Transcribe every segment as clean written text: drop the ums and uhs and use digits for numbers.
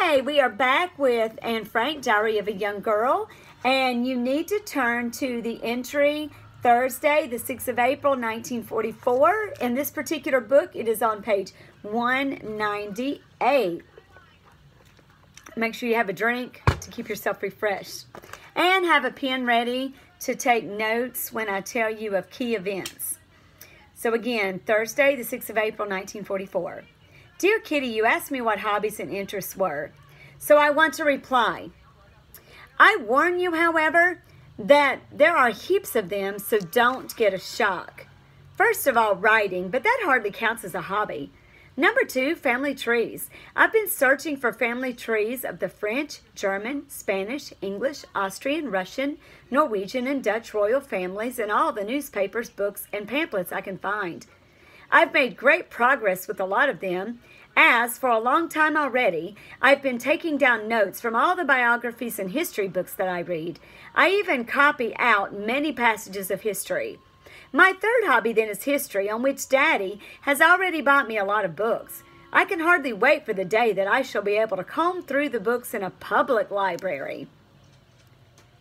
Hey, we are back with Anne Frank, Diary of a Young Girl, and you need to turn to the entry Thursday, the 6th of April, 1944. In this particular book, it is on page 198. Make sure you have a drink to keep yourself refreshed, and have a pen ready to take notes when I tell you of key events. So again, Thursday, the 6th of April, 1944. Dear Kitty, you asked me what hobbies and interests were, so I want to reply. I warn you, however, that there are heaps of them, so don't get a shock. First of all, writing, but that hardly counts as a hobby. Number 2, family trees. I've been searching for family trees of the French, German, Spanish, English, Austrian, Russian, Norwegian, and Dutch royal families in all the newspapers, books, and pamphlets I can find. I've made great progress with a lot of them, as for a long time already, I've been taking down notes from all the biographies and history books that I read. I even copy out many passages of history. My third hobby then is history, on which Daddy has already bought me a lot of books. I can hardly wait for the day that I shall be able to comb through the books in a public library.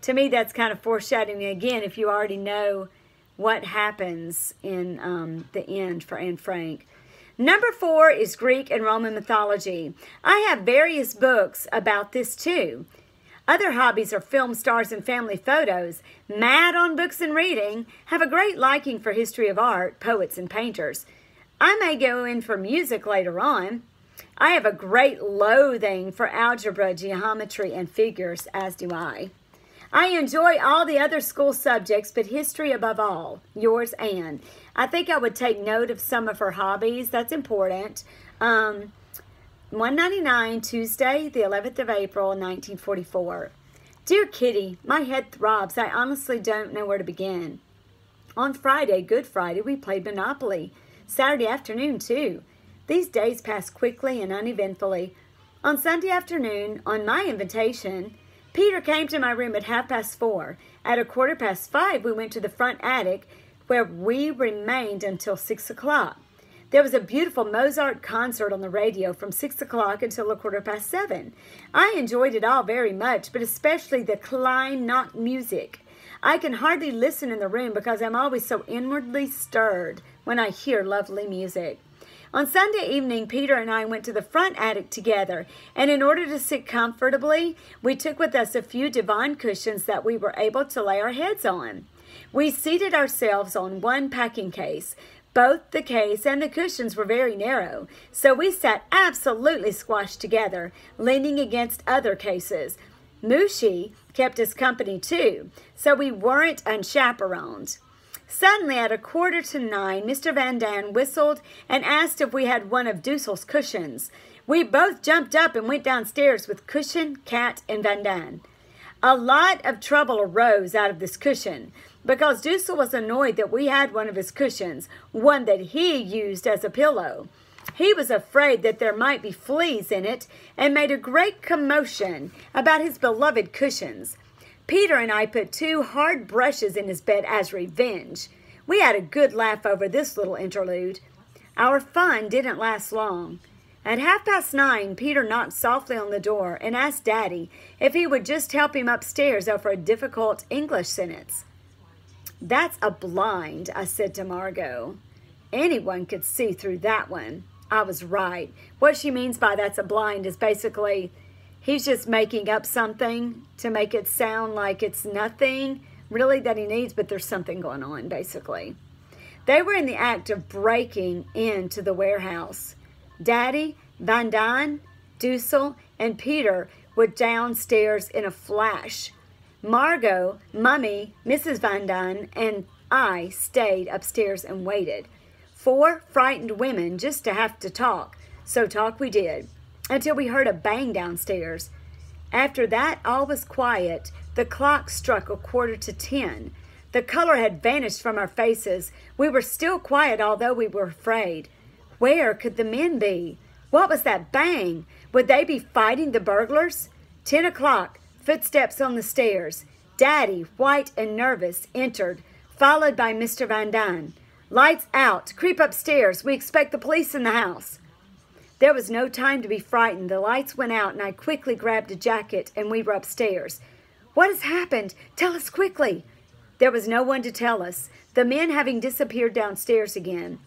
To me, that's kind of foreshadowing again if you already know what happens in the end for Anne Frank. Number 4 is Greek and Roman mythology. I have various books about this too. Other hobbies are film stars and family photos, mad on books and reading, have a great liking for history of art, poets, and painters. I may go in for music later on. I have a great loathing for algebra, geometry, and figures, as do I. I enjoy all the other school subjects, but history above all. Yours, Anne. I think I would take note of some of her hobbies. That's important. 199, Tuesday, the 11th of April, 1944. Dear Kitty, my head throbs. I honestly don't know where to begin. On Friday, Good Friday, we played Monopoly. Saturday afternoon, too. These days pass quickly and uneventfully. On Sunday afternoon, on my invitation, Peter came to my room at 4:30. At 5:15, we went to the front attic, where we remained until 6 o'clock. There was a beautiful Mozart concert on the radio from 6 o'clock until 7:15. I enjoyed it all very much, but especially the Klein Nacht music. I can hardly listen in the room because I'm always so inwardly stirred when I hear lovely music. On Sunday evening, Peter and I went to the front attic together, and in order to sit comfortably, we took with us a few divan cushions that we were able to lay our heads on. We seated ourselves on one packing case. Both the case and the cushions were very narrow, so we sat absolutely squashed together, leaning against other cases. Mooshie kept us company too, so we weren't unchaperoned. Suddenly, at 8:45, Mr. Van Daan whistled and asked if we had one of Dussel's cushions. We both jumped up and went downstairs with cushion, cat, and Van Daan. A lot of trouble arose out of this cushion, because Dussel was annoyed that we had one of his cushions, one that he used as a pillow. He was afraid that there might be fleas in it and made a great commotion about his beloved cushions. Peter and I put 2 hard brushes in his bed as revenge. We had a good laugh over this little interlude. Our fun didn't last long. At 9:30, Peter knocked softly on the door and asked Daddy if he would just help him upstairs over a difficult English sentence. That's a blind, I said to Margot. Anyone could see through that one. I was right. What she means by that's a blind is basically he's just making up something to make it sound like it's nothing really that he needs, but there's something going on, basically. They were in the act of breaking into the warehouse. Daddy, Van Daan, Dussel, and Peter were downstairs in a flash. Margot, Mummy, Mrs. Van Daan, and I stayed upstairs and waited. 4 frightened women just to have to talk, so talk we did, until we heard a bang downstairs. After that, all was quiet. The clock struck 9:45. The color had vanished from our faces. We were still quiet, although we were afraid. Where could the men be? What was that bang? Would they be fighting the burglars? 10 o'clock, footsteps on the stairs. Daddy, white and nervous, entered, followed by Mr. Van Daan. Lights out. Creep upstairs. We expect the police in the house. There was no time to be frightened. The lights went out, and I quickly grabbed a jacket, and we were upstairs. "What has happened? Tell us quickly." There was no one to tell us, the men having disappeared downstairs again.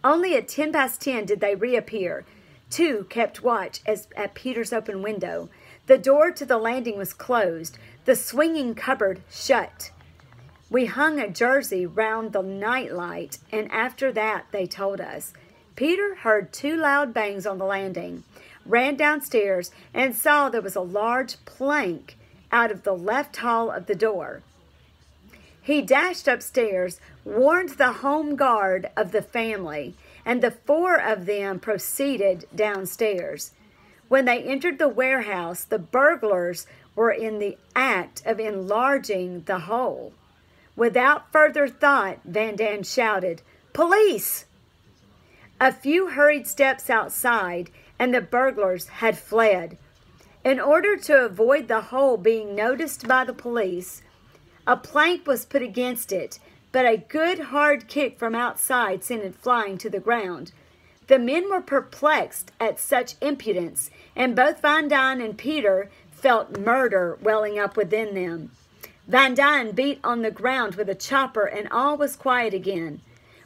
Only at 10 past 10 did they reappear. Two kept watch at Peter's open window. The door to the landing was closed, the swinging cupboard shut. We hung a jersey round the nightlight, and after that, they told us. Peter heard two loud bangs on the landing, ran downstairs, and saw there was a large plank out of the left hall of the door. He dashed upstairs, warned the home guard of the family, and the four of them proceeded downstairs. When they entered the warehouse, the burglars were in the act of enlarging the hole. Without further thought, Van Daan shouted, "Police!" A few hurried steps outside, and the burglars had fled. In order to avoid the hole being noticed by the police, a plank was put against it, but a good hard kick from outside sent it flying to the ground. The men were perplexed at such impudence, and both Van Daan and Peter felt murder welling up within them. Van Daan beat on the ground with a chopper, and all was quiet again.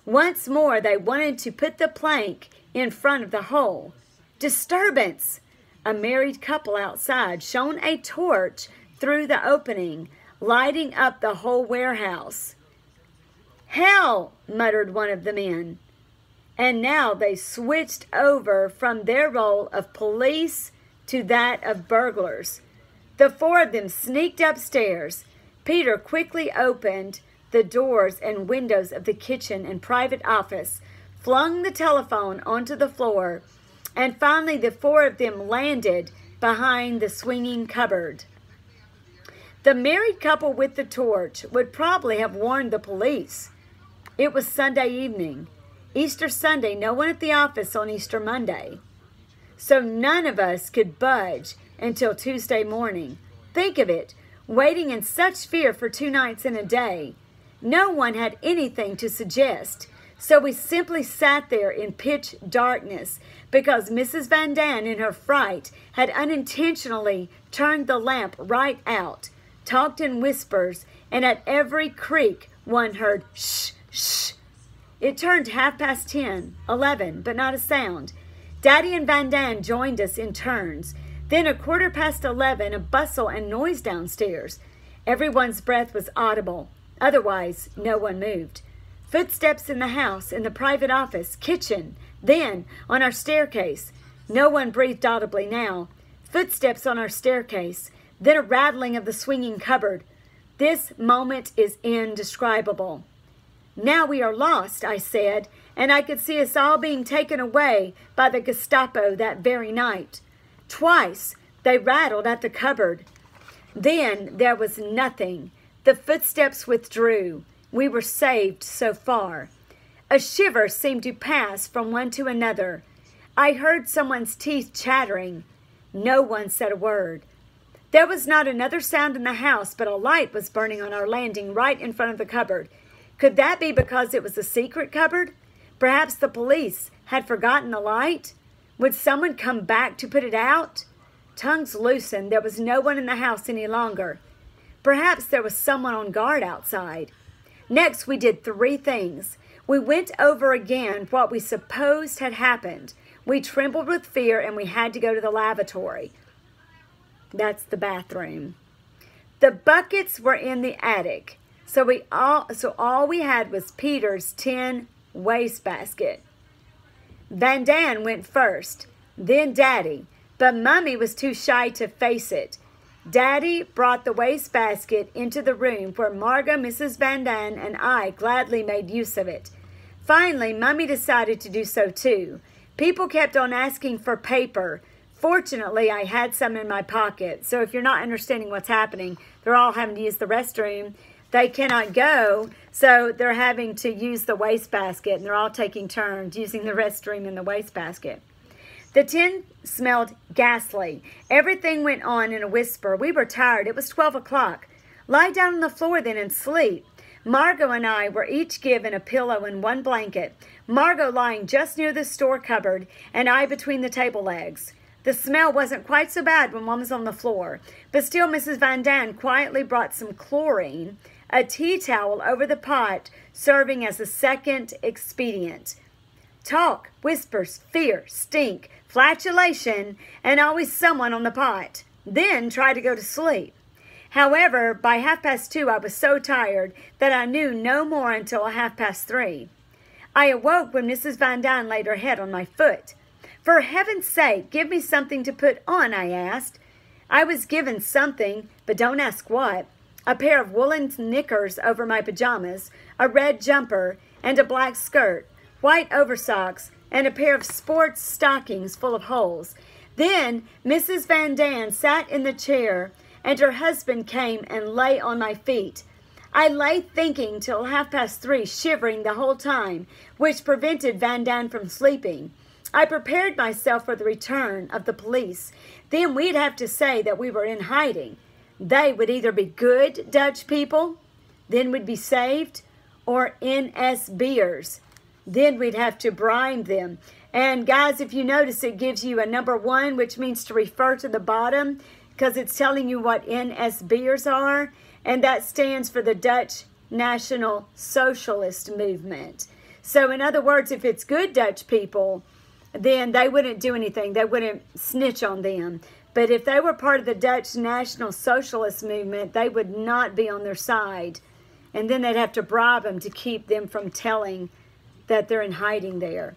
Once more they wanted to put the plank in front of the hole. Disturbance! A married couple outside shone a torch through the opening, lighting up the whole warehouse. "Hell!" muttered one of the men. And now they switched over from their role of police to that of burglars. The four of them sneaked upstairs. Peter quickly opened the doors and windows of the kitchen and private office, flung the telephone onto the floor, and finally the four of them landed behind the swinging cupboard. The married couple with the torch would probably have warned the police. It was Sunday evening. Easter Sunday, no one at the office on Easter Monday. So none of us could budge until Tuesday morning. Think of it, waiting in such fear for 2 nights and a day. No one had anything to suggest, so we simply sat there in pitch darkness because Mrs. Van Daan, in her fright, had unintentionally turned the lamp right out, talked in whispers, and at every creak one heard shh, shh. It turned 10:30, 11, but not a sound. Daddy and Van Daan joined us in turns. Then 11:15, a bustle and noise downstairs. Everyone's breath was audible. Otherwise, no one moved. Footsteps in the house, in the private office, kitchen, then on our staircase. No one breathed audibly now. Footsteps on our staircase, then a rattling of the swinging cupboard. This moment is indescribable. "Now we are lost," I said, and I could see us all being taken away by the Gestapo that very night. Twice they rattled at the cupboard. Then there was nothing. The footsteps withdrew. We were saved so far. A shiver seemed to pass from one to another. I heard someone's teeth chattering. No one said a word. There was not another sound in the house, but a light was burning on our landing right in front of the cupboard. Could that be because it was a secret cupboard? Perhaps the police had forgotten the light? Would someone come back to put it out? Tongues loosened. There was no one in the house any longer. Perhaps there was someone on guard outside. Next, we did 3 things. We went over again what we supposed had happened. We trembled with fear, and we had to go to the lavatory. That's the bathroom. The buckets were in the attic, so all we had was Peter's tin wastebasket. Van Daan went first, then Daddy, but Mummy was too shy to face it. Daddy brought the wastebasket into the room where Margot, Mrs. Van Daan, and I gladly made use of it. Finally, Mummy decided to do so too. People kept on asking for paper. Fortunately, I had some in my pocket, so if you're not understanding what's happening, they're all having to use the restroom. They cannot go, so they're having to use the wastebasket, and they're all taking turns using the restroom in the wastebasket. The tin smelled ghastly. Everything went on in a whisper. We were tired. It was 12 o'clock. Lie down on the floor then and sleep. Margot and I were each given a pillow and one blanket, Margot lying just near the store cupboard and I between the table legs. The smell wasn't quite so bad when one was on the floor, but still Mrs. Van Daan quietly brought some chlorine, a tea towel over the pot, serving as a second expedient. Talk, whispers, fear, stink, flatulation, and always someone on the pot. Then try to go to sleep. However, by 2:30, I was so tired that I knew no more until 3:30. I awoke when Mrs. Van Daan laid her head on my foot. For heaven's sake, give me something to put on, I asked. I was given something, but don't ask what. A pair of woolen knickers over my pajamas, a red jumper, and a black skirt, white oversocks, and a pair of sports stockings full of holes. Then Mrs. Van Daan sat in the chair, and her husband came and lay on my feet. I lay thinking till 3:30, shivering the whole time, which prevented Van Daan from sleeping. I prepared myself for the return of the police. Then we'd have to say that we were in hiding. They would either be good Dutch people, then we'd be saved, or NSBers. Then we'd have to bribe them. And guys, if you notice, it gives you a number 1, which means to refer to the bottom, because it's telling you what NSBers are, and that stands for the Dutch National Socialist Movement. So in other words, if it's good Dutch people, then they wouldn't do anything. They wouldn't snitch on them. But if they were part of the Dutch National Socialist Movement, they would not be on their side. And then they'd have to bribe them to keep them from telling that they're in hiding there.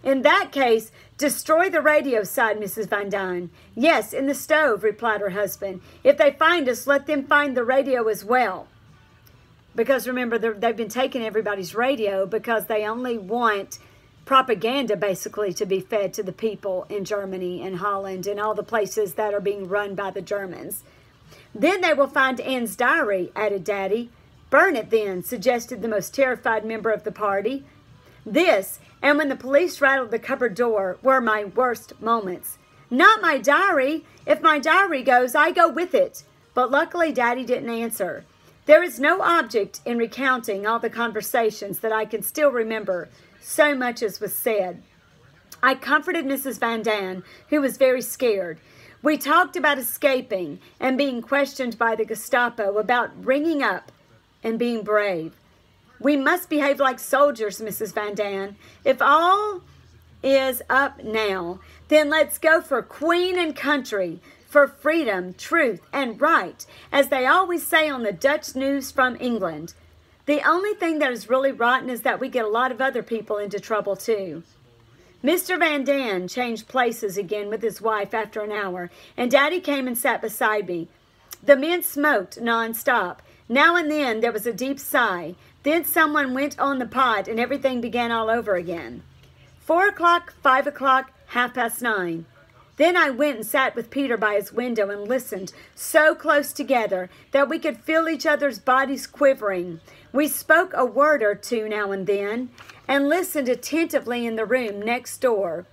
In that case, destroy the radio, sighed Mrs. Van Daan. Yes, in the stove, replied her husband. If they find us, let them find the radio as well. Because remember, they've been taking everybody's radio because they only want propaganda, basically, to be fed to the people in Germany and Holland and all the places that are being run by the Germans. Then they will find Anne's diary, added Daddy. Burn it then, suggested the most terrified member of the party. This, and when the police rattled the cupboard door, were my worst moments. Not my diary. If my diary goes, I go with it. But luckily, Daddy didn't answer. There is no object in recounting all the conversations that I can still remember, so much as was said. I comforted Mrs. Van Daan, who was very scared. We talked about escaping and being questioned by the Gestapo, about ringing up and being brave. We must behave like soldiers, Mrs. Van Daan. If all is up now, then let's go for Queen and country, for freedom, truth, and right, as they always say on the Dutch news from England. The only thing that is really rotten is that we get a lot of other people into trouble too. Mr. Van Daan changed places again with his wife after an hour, and Daddy came and sat beside me. The men smoked non-stop. Now and then there was a deep sigh. Then someone went on the pot and everything began all over again. 4 o'clock, 5 o'clock, 9:30. Then I went and sat with Peter by his window and listened, so close together that we could feel each other's bodies quivering. We spoke a word or two now and then and listened attentively in the room next door.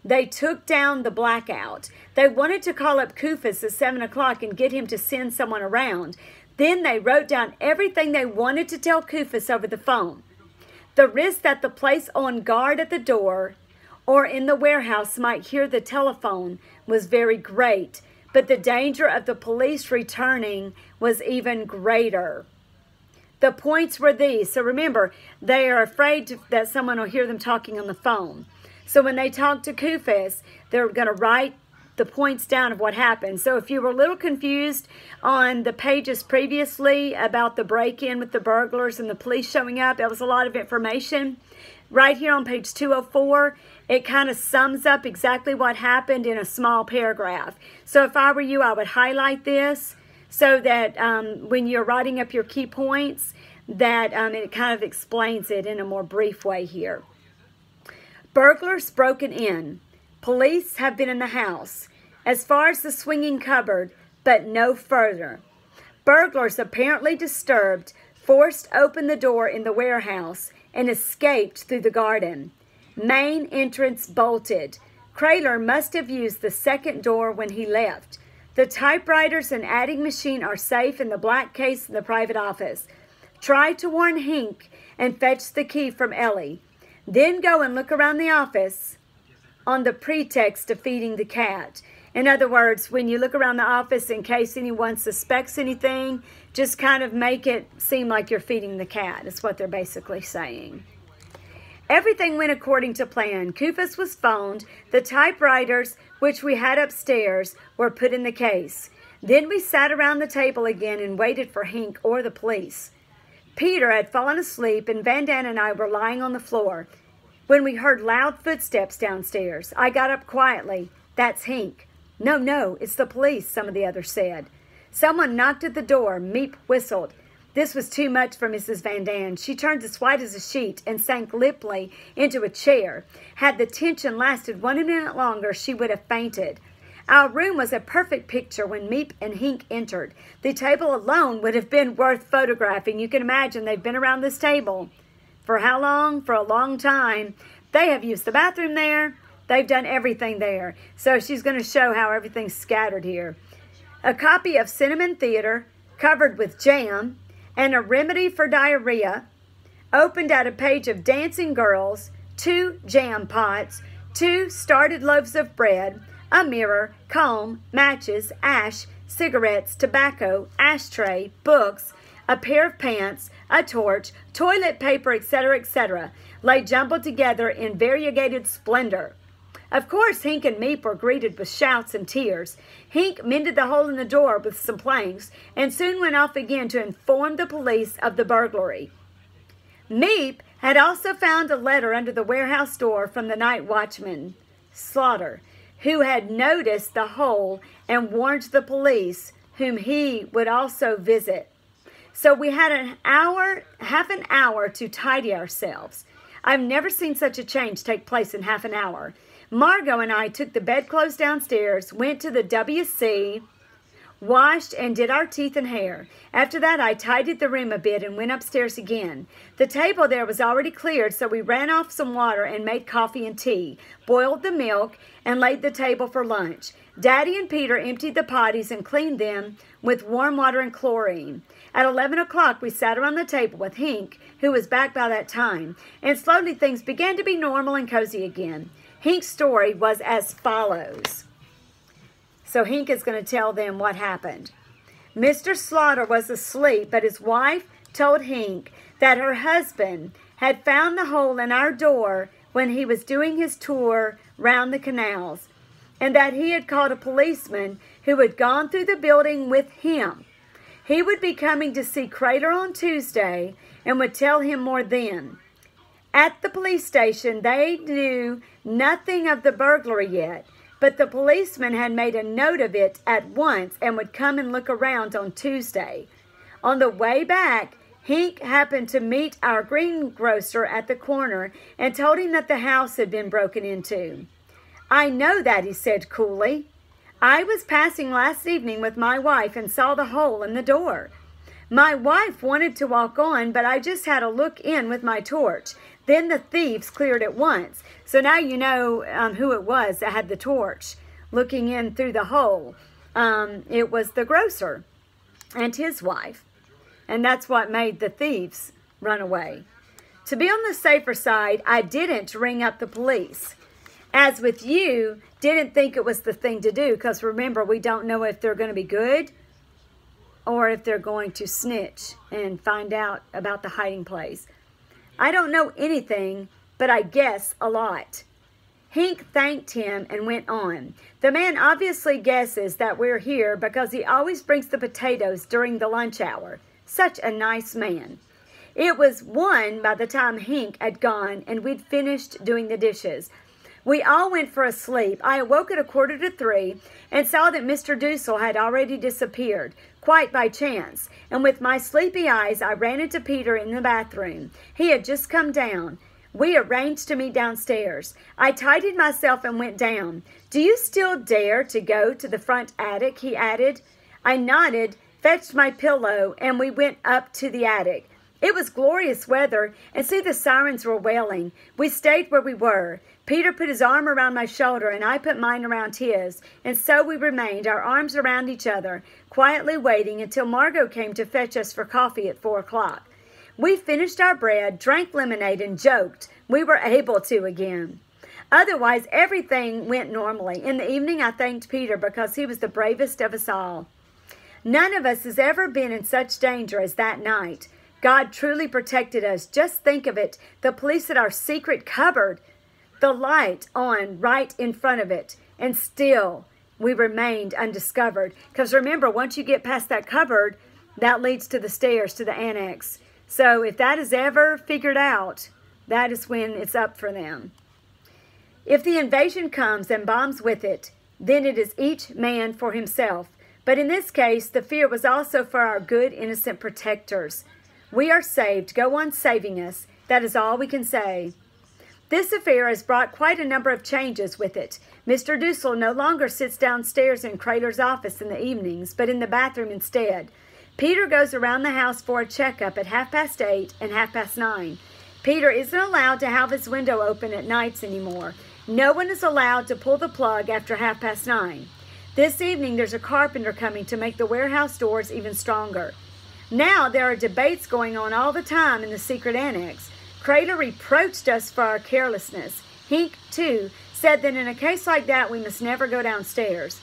They took down the blackout. They wanted to call up Kufus at 7 o'clock and get him to send someone around. Then they wrote down everything they wanted to tell Kufus over the phone. The risk that the place on guard at the door or in the warehouse might hear the telephone was very great, but the danger of the police returning was even greater. The points were these. So remember, they are afraid that someone will hear them talking on the phone. So when they talk to Kufus, they're going to write the points down of what happened. So if you were a little confused on the pages previously about the break-in with the burglars and the police showing up, it was a lot of information. Right here on page 204, it kind of sums up exactly what happened in a small paragraph. So if I were you, I would highlight this so that when you're writing up your key points, that it kind of explains it in a more brief way here. Burglars broken in. Police have been in the house, as far as the swinging cupboard, but no further. Burglars apparently disturbed, forced open the door in the warehouse, and escaped through the garden. Main entrance bolted. Kraler must have used the second door when he left. The typewriters and adding machine are safe in the black case in the private office. Try to warn Hank and fetch the key from Ellie. Then go and look around the office on the pretext of feeding the cat. In other words, when you look around the office in case anyone suspects anything, just kind of make it seem like you're feeding the cat. That's what they're basically saying. Everything went according to plan. Kufus was phoned. The typewriters, which we had upstairs, were put in the case. Then we sat around the table again and waited for Hank or the police. Peter had fallen asleep, and Van Daan and I were lying on the floor when we heard loud footsteps downstairs. I got up quietly. That's Hank. No, it's the police, some of the others said. Someone knocked at the door. Miep whistled. This was too much for Mrs. Van Daan. She turned as white as a sheet and sank limply into a chair. Had the tension lasted 1 minute longer, she would have fainted. Our room was a perfect picture when Miep and Hank entered. The table alone would have been worth photographing. You can imagine they've been around this table. For how long? For a long time. They have used the bathroom there. They've done everything there. So she's going to show how everything's scattered here. A copy of Cinnamon Theater covered with jam and a remedy for diarrhea opened at a page of dancing girls, 2 jam pots, 2 started loaves of bread, a mirror, comb, matches, ash, cigarettes, tobacco, ashtray, books, a pair of pants, a torch, toilet paper, etc., lay jumbled together in variegated splendor. Of course, Hank and Miep were greeted with shouts and tears. Hank mended the hole in the door with some planks and soon went off again to inform the police of the burglary. Miep had also found a letter under the warehouse door from the night watchman, Slaughter, who had noticed the hole and warned the police, whom he would also visit. So we had half an hour to tidy ourselves. I've never seen such a change take place in half an hour. Margot and I took the bedclothes downstairs, went to the WC, washed, and did our teeth and hair. After that, I tidied the room a bit and went upstairs again. The table there was already cleared, so we ran off some water and made coffee and tea, boiled the milk, and laid the table for lunch. Daddy and Peter emptied the potties and cleaned them with warm water and chlorine. At 11 o'clock, we sat around the table with Hank, who was back by that time, and slowly things began to be normal and cozy again. Hank's story was as follows. So Hank is going to tell them what happened. Mr. Slaughter was asleep, but his wife told Hank that her husband had found the hole in our door when he was doing his tour round the canals, and that he had called a policeman who had gone through the building with him. He would be coming to see Crater on Tuesday and would tell him more then. At the police station, they knew nothing of the burglary yet, but the policeman had made a note of it at once and would come and look around on Tuesday. On the way back, Hank happened to meet our greengrocer at the corner and told him that the house had been broken into. I know that, he said coolly. I was passing last evening with my wife and saw the hole in the door. My wife wanted to walk on, but I just had a look in with my torch. Then the thieves cleared at once. So now you know who it was that had the torch looking in through the hole. It was the grocer and his wife. And that's what made the thieves run away. To be on the safer side, I didn't ring up the police. As with you, didn't think it was the thing to do, because remember, we don't know if they're going to be good or if they're going to snitch and find out about the hiding place. I don't know anything, but I guess a lot. Hank thanked him and went on. The man obviously guesses that we're here because he always brings the potatoes during the lunch hour. Such a nice man. It was 1 by the time Hank had gone and we'd finished doing the dishes. We all went for a sleep. I awoke at 2:45 and saw that Mr. Dussel had already disappeared, quite by chance. And with my sleepy eyes, I ran into Peter in the bathroom. He had just come down. We arranged to meet downstairs. I tidied myself and went down. Do you still dare to go to the front attic? He added. I nodded, fetched my pillow, and we went up to the attic. It was glorious weather, and soon the sirens were wailing. We stayed where we were. Peter put his arm around my shoulder, and I put mine around his, and so we remained, our arms around each other, quietly waiting until Margot came to fetch us for coffee at 4 o'clock. We finished our bread, drank lemonade, and joked. We were able to again. Otherwise, everything went normally. In the evening, I thanked Peter because he was the bravest of us all. None of us has ever been in such danger as that night. God truly protected us. Just think of it. The police at our secret cupboard, the light on right in front of it, and still we remained undiscovered. Because remember, once you get past that cupboard, that leads to the stairs to the annex. So if that is ever figured out, that is when it's up for them. If the invasion comes and bombs with it, then it is each man for himself. But in this case, the fear was also for our good, innocent protectors. We are saved. Go on saving us. That is all we can say. This affair has brought quite a number of changes with it. Mr. Dussel no longer sits downstairs in Kraler's office in the evenings, but in the bathroom instead. Peter goes around the house for a checkup at 8:30 and 9:30. Peter isn't allowed to have his window open at nights anymore. No one is allowed to pull the plug after 9:30. This evening, there's a carpenter coming to make the warehouse doors even stronger. Now, there are debates going on all the time in the secret annex. Kraler reproached us for our carelessness. Hink, too, said that in a case like that, we must never go downstairs.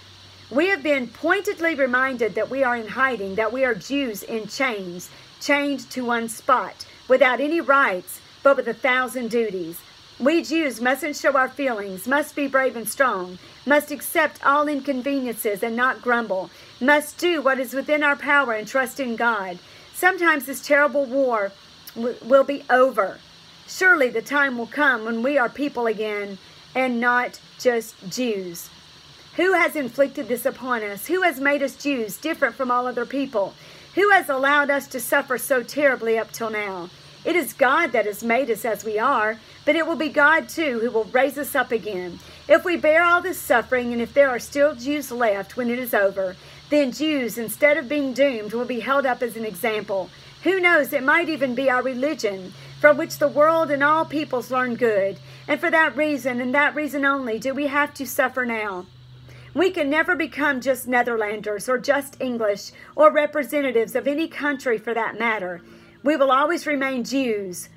We have been pointedly reminded that we are in hiding, that we are Jews in chains, chained to one spot, without any rights, but with 1,000 duties. We Jews mustn't show our feelings, must be brave and strong, must accept all inconveniences and not grumble, must do what is within our power and trust in God. Sometimes this terrible war will be over. Surely the time will come when we are people again and not just Jews. Who has inflicted this upon us? Who has made us Jews different from all other people? Who has allowed us to suffer so terribly up till now? It is God that has made us as we are, but it will be God, too, who will raise us up again. If we bear all this suffering, and if there are still Jews left when it is over, then Jews, instead of being doomed, will be held up as an example. Who knows, it might even be our religion, from which the world and all peoples learn good. And for that reason, and that reason only, do we have to suffer now. We can never become just Netherlanders, or just English, or representatives of any country for that matter. We will always remain Jews,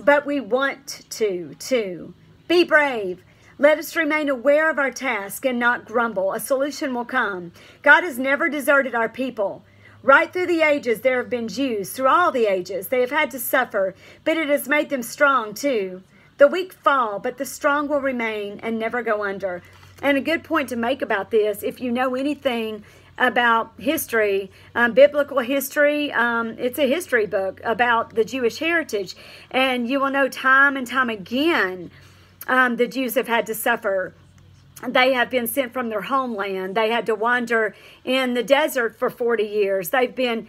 but we want to, too. Be brave. Let us remain aware of our task and not grumble. A solution will come. God has never deserted our people. Right through the ages, there have been Jews. Through all the ages, they have had to suffer, but it has made them strong, too. The weak fall, but the strong will remain and never go under. And a good point to make about this, if you know anything about history, biblical history, it's a history book about the Jewish heritage. And you will know time and time again, the Jews have had to suffer. They have been sent from their homeland. They had to wander in the desert for 40 years. They've been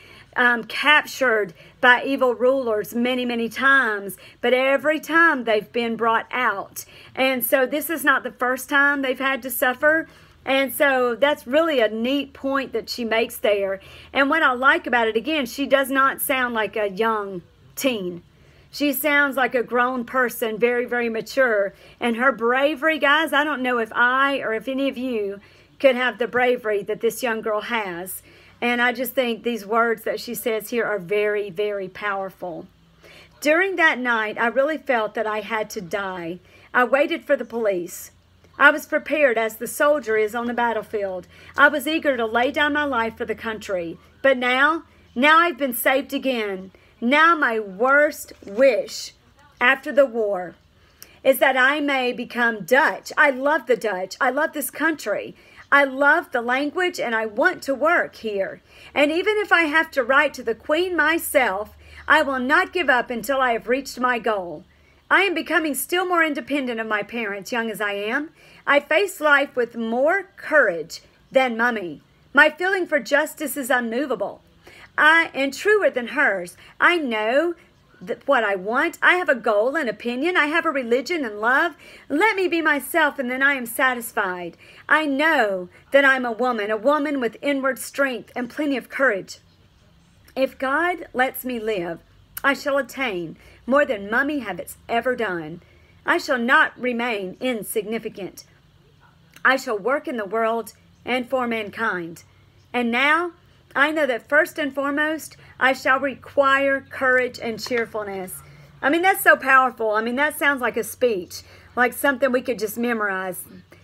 captured by evil rulers many, many times. But every time they've been brought out. And so this is not the first time they've had to suffer. And so that's really a neat point that she makes there. And what I like about it, again, she does not sound like a young teen. She sounds like a grown person, very, very mature. And her bravery, guys, I don't know if I or if any of you could have the bravery that this young girl has. And I just think these words that she says here are very, very powerful. During that night, I really felt that I had to die. I waited for the police. I was prepared as the soldier is on the battlefield. I was eager to lay down my life for the country. But now I've been saved again. Now my worst wish after the war is that I may become Dutch. I love the Dutch. I love this country. I love the language and I want to work here. And even if I have to write to the Queen myself, I will not give up until I have reached my goal. I am becoming still more independent of my parents, young as I am. I face life with more courage than Mummy. My feeling for justice is unmovable. And truer than hers. I know what I want. I have a goal and opinion. I have a religion and love. Let me be myself and then I am satisfied. I know that I'm a woman with inward strength and plenty of courage. If God lets me live, I shall attain more than Mummy has ever done. I shall not remain insignificant. I shall work in the world and for mankind. And now I know that first and foremost, I shall require courage and cheerfulness. I mean, that's so powerful. I mean, that sounds like a speech, like something we could just memorize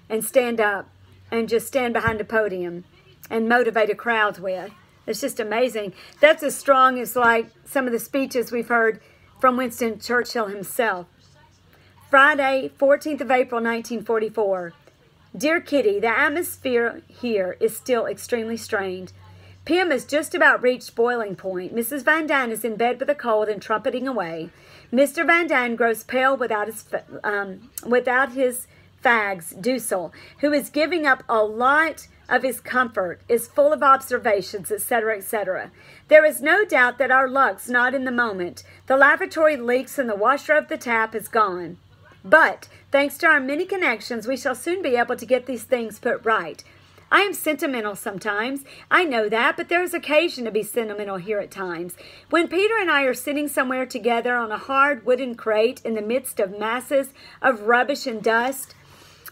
and stand up and just stand behind a podium and motivate a crowd with. It's just amazing. That's as strong as like some of the speeches we've heard from Winston Churchill himself. Friday, 14th of April, 1944. Dear Kitty, the atmosphere here is still extremely strained. PM has just about reached boiling point. Mrs. Van Daan is in bed with a cold and trumpeting away. Mr. Van Daan grows pale without his fags, Dussel, who is giving up a lot of his comfort, is full of observations, etc., etc. There is no doubt that our luck's not in the moment. The lavatory leaks and the washer of the tap is gone. But, thanks to our many connections, we shall soon be able to get these things put right. I am sentimental sometimes. I know that, but there is occasion to be sentimental here at times. When Peter and I are sitting somewhere together on a hard wooden crate in the midst of masses of rubbish and dust,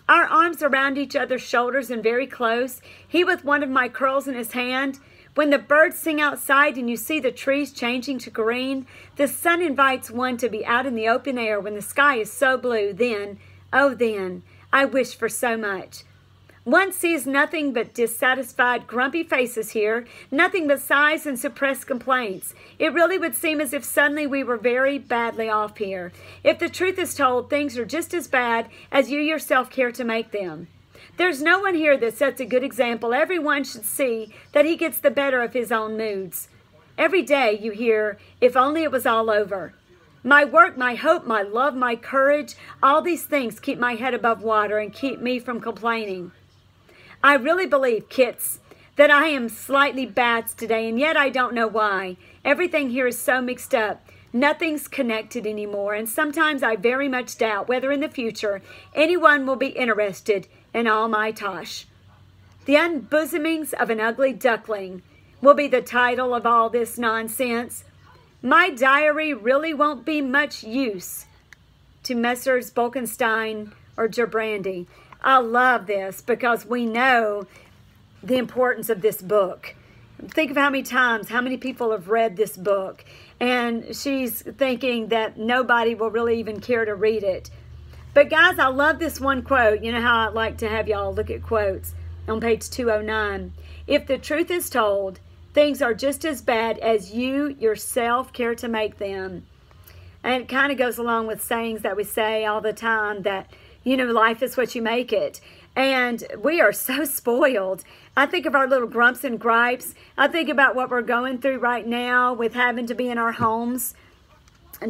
our arms around each other's shoulders and very close, he with one of my curls in his hand, when the birds sing outside and you see the trees changing to green, the sun invites one to be out in the open air when the sky is so blue, then, oh then, I wish for so much. One sees nothing but dissatisfied, grumpy faces here, nothing but sighs and suppressed complaints. It really would seem as if suddenly we were very badly off here. If the truth is told, things are just as bad as you yourself care to make them. There's no one here that sets a good example. Everyone should see that he gets the better of his own moods. Every day you hear, if only it was all over. My work, my hope, my love, my courage, all these things keep my head above water and keep me from complaining. I really believe, Kits, that I am slightly bad today, and yet I don't know why. Everything here is so mixed up. Nothing's connected anymore, and sometimes I very much doubt whether in the future anyone will be interested in all my tosh. The Unbosomings of an Ugly Duckling will be the title of all this nonsense. My diary really won't be much use to Messrs. Bolkenstein or Gerbrandy. I love this because we know the importance of this book. Think of how many times, how many people have read this book, and she's thinking that nobody will really even care to read it. But guys, I love this one quote. You know how I like to have y'all look at quotes on page 209. If the truth is told, things are just as bad as you yourself care to make them. And it kind of goes along with sayings that we say all the time that, you know, life is what you make it. And we are so spoiled. I think of our little grumps and gripes. I think about what we're going through right now with having to be in our homes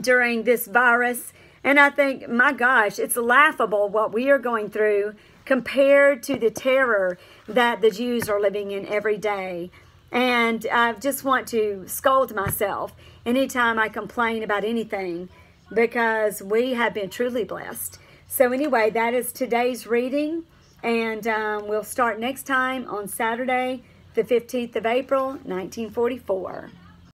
during this virus. And I think, my gosh, it's laughable what we are going through compared to the terror that the Jews are living in every day. And I just want to scold myself anytime I complain about anything, because we have been truly blessed. So anyway, that is today's reading, and we'll start next time on Saturday, the 15th of April, 1944.